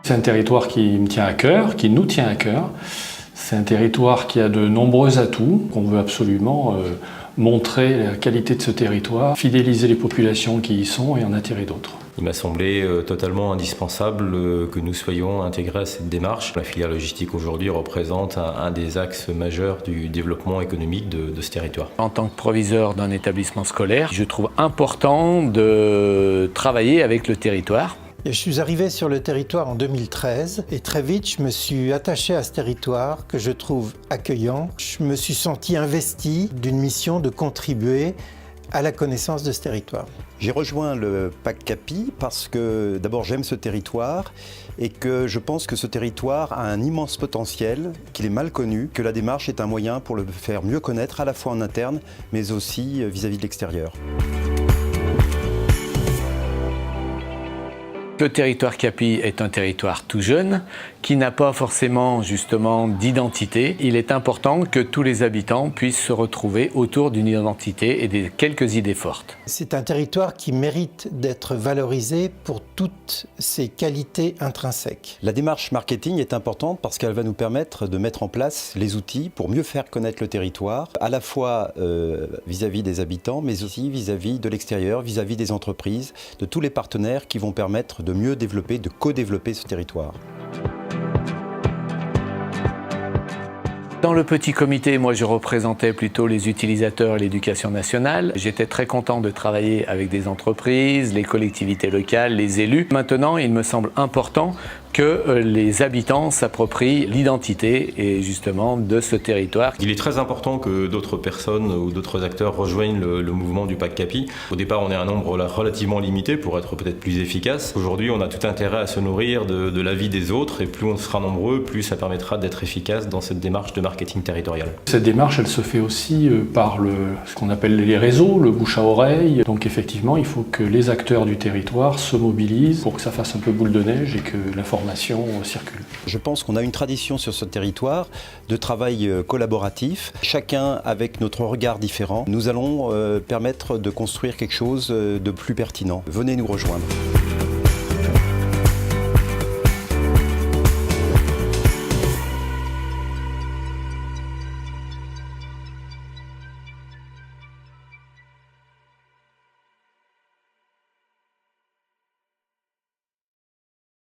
C'est un territoire qui me tient à cœur, qui nous tient à cœur. C'est un territoire qui a de nombreux atouts, qu'on veut absolument montrer la qualité de ce territoire, fidéliser les populations qui y sont et en attirer d'autres. Il m'a semblé totalement indispensable que nous soyons intégrés à cette démarche. La filière logistique aujourd'hui représente un des axes majeurs du développement économique de ce territoire. En tant que proviseur d'un établissement scolaire, je trouve important de travailler avec le territoire. Je suis arrivé sur le territoire en 2013 et très vite je me suis attaché à ce territoire que je trouve accueillant. Je me suis senti investi d'une mission de contribuer à la connaissance de ce territoire. J'ai rejoint le PAC-CAPI parce que d'abord j'aime ce territoire et que je pense que ce territoire a un immense potentiel, qu'il est mal connu, que la démarche est un moyen pour le faire mieux connaître à la fois en interne mais aussi vis-à-vis de l'extérieur. Le territoire CAPI est un territoire tout jeune qui n'a pas forcément justement d'identité. Il est important que tous les habitants puissent se retrouver autour d'une identité et de quelques idées fortes. C'est un territoire qui mérite d'être valorisé pour toutes ses qualités intrinsèques. La démarche marketing est importante parce qu'elle va nous permettre de mettre en place les outils pour mieux faire connaître le territoire, à la fois vis-à-vis des habitants, mais aussi vis-à-vis de l'extérieur, vis-à-vis des entreprises, de tous les partenaires qui vont permettre de mieux développer, de co-développer ce territoire. Dans le petit comité, moi je représentais plutôt les utilisateurs et l'éducation nationale. J'étais très content de travailler avec des entreprises, les collectivités locales, les élus. Maintenant, il me semble important que les habitants s'approprient l'identité et justement de ce territoire. Il est très important que d'autres personnes ou d'autres acteurs rejoignent le mouvement du PAC-CAPI. Au départ, on est un nombre relativement limité pour être peut-être plus efficace. Aujourd'hui, on a tout intérêt à se nourrir de l'avis des autres et plus on sera nombreux, plus ça permettra d'être efficace dans cette démarche de marketing territorial. Cette démarche, elle se fait aussi par ce qu'on appelle les réseaux, le bouche à oreille. Donc effectivement, il faut que les acteurs du territoire se mobilisent pour que ça fasse un peu boule de neige et que l'information circule. Je pense qu'on a une tradition sur ce territoire de travail collaboratif, chacun avec notre regard différent. Nous allons permettre de construire quelque chose de plus pertinent. Venez nous rejoindre.